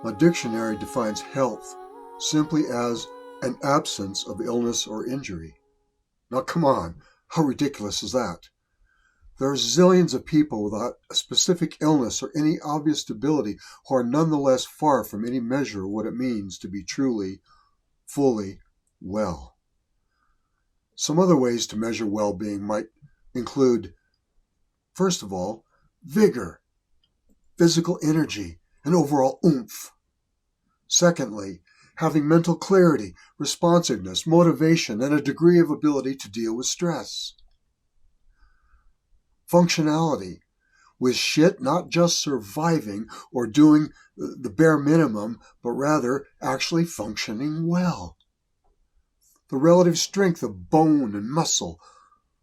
My dictionary defines health simply as an absence of illness or injury. Now come on, how ridiculous is that? There are zillions of people without a specific illness or any obvious debility who are nonetheless far from any measure of what it means to be truly, fully well. Some other ways to measure well-being might include, first of all, vigor, physical energy, and overall oomph. Secondly, having mental clarity, responsiveness, motivation, and a degree of ability to deal with stress. Functionality, with shit not just surviving or doing the bare minimum, but rather actually functioning well. The relative strength of bone and muscle,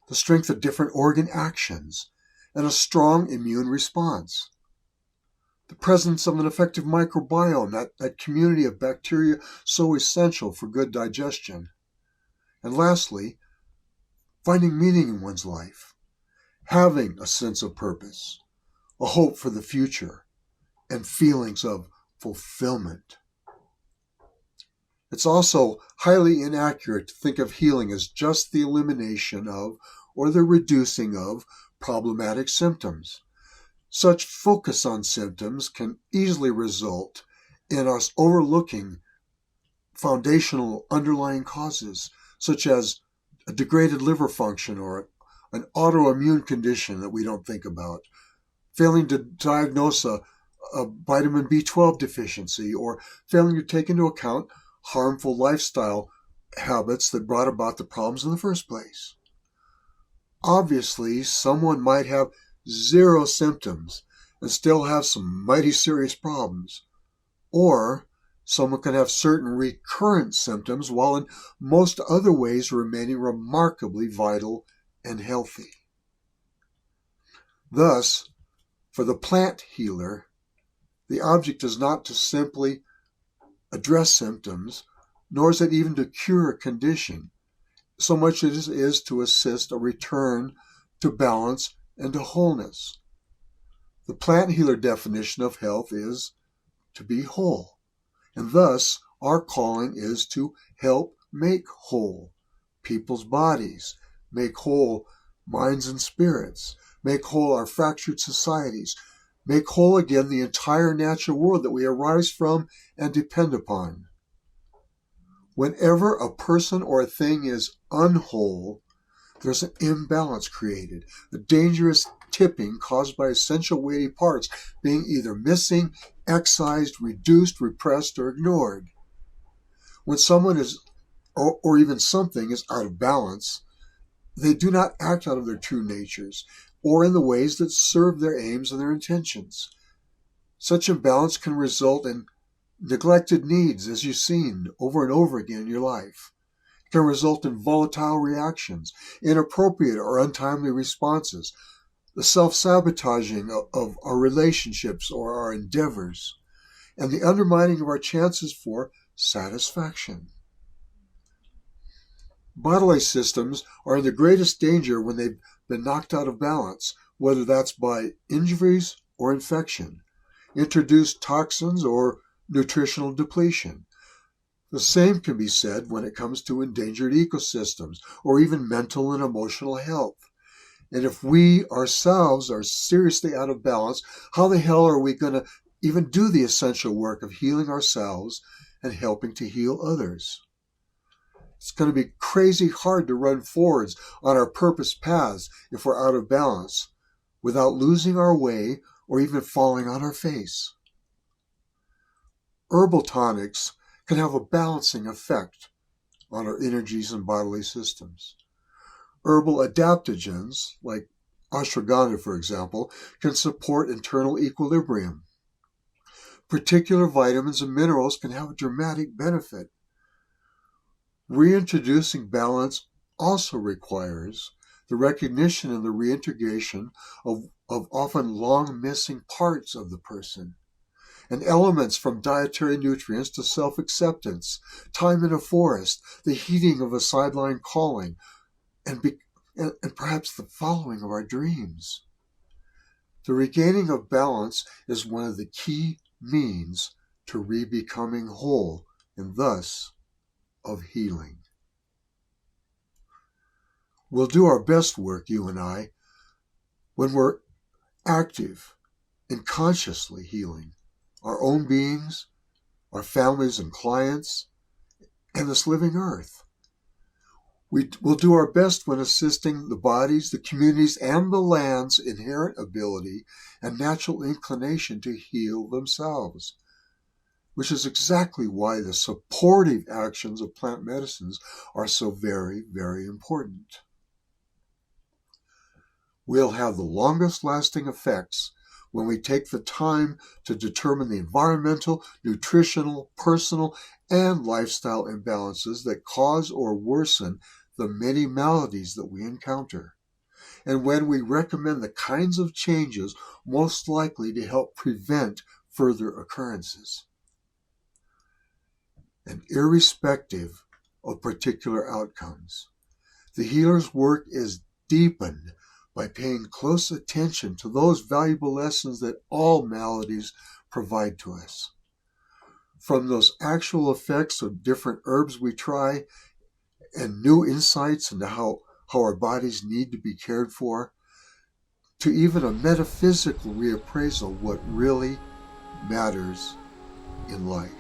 the strength of different organ actions, and a strong immune response. The presence of an effective microbiome, that community of bacteria so essential for good digestion. And lastly, finding meaning in one's life, having a sense of purpose, a hope for the future, and feelings of fulfillment. It's also highly inaccurate to think of healing as just the elimination of or the reducing of problematic symptoms. Such focus on symptoms can easily result in us overlooking foundational underlying causes, such as a degraded liver function or an autoimmune condition that we don't think about, failing to diagnose a vitamin B12 deficiency, or failing to take into account harmful lifestyle habits that brought about the problems in the first place. Obviously, someone might have zero symptoms and still have some mighty serious problems. Or someone can have certain recurrent symptoms while in most other ways remaining remarkably vital and healthy. Thus, for the plant healer, the object is not to simply address symptoms, nor is it even to cure a condition, so much as it is to assist a return to balance and to wholeness. The plant healer definition of health is to be whole, and thus our calling is to help make whole people's bodies, make whole minds and spirits, make whole our fractured societies, make whole again the entire natural world that we arise from and depend upon. Whenever a person or a thing is unwhole, there's an imbalance created, a dangerous tipping caused by essential weighty parts being either missing, excised, reduced, repressed, or ignored. When someone is, or even something is out of balance, they do not act out of their true natures, or in the ways that serve their aims and their intentions. Such imbalance can result in neglected needs, as you've seen over and over again in your life. It can result in volatile reactions, inappropriate or untimely responses, the self-sabotaging of our relationships or our endeavors, and the undermining of our chances for satisfaction. Bodily systems are in the greatest danger when they've been knocked out of balance, whether that's by injuries or infection, introduced toxins or nutritional depletion. The same can be said when it comes to endangered ecosystems or even mental and emotional health. And if we ourselves are seriously out of balance, how the hell are we going to even do the essential work of healing ourselves and helping to heal others? It's going to be crazy hard to run forwards on our purpose paths if we're out of balance without losing our way or even falling on our face. Herbal tonics can have a balancing effect on our energies and bodily systems. Herbal adaptogens, like ashwagandha, for example, can support internal equilibrium. Particular vitamins and minerals can have a dramatic benefit. Reintroducing balance also requires the recognition and the reintegration of often long missing parts of the person, and elements from dietary nutrients to self-acceptance, time in a forest, the heeding of a sideline calling, and perhaps the following of our dreams. The regaining of balance is one of the key means to re-becoming whole and thus of healing. We'll do our best work, you and I, when we're active in consciously healing our own beings, our families and clients, and this living earth. We'll do our best when assisting the bodies, the communities, and the land's inherent ability and natural inclination to heal themselves, which is exactly why the supportive actions of plant medicines are so very, very important. We'll have the longest lasting effects when we take the time to determine the environmental, nutritional, personal, and lifestyle imbalances that cause or worsen the many maladies that we encounter, and when we recommend the kinds of changes most likely to help prevent further occurrences. And irrespective of particular outcomes, the healer's work is deepened by paying close attention to those valuable lessons that all maladies provide to us. From those actual effects of different herbs we try and new insights into how our bodies need to be cared for, to even a metaphysical reappraisal of what really matters in life.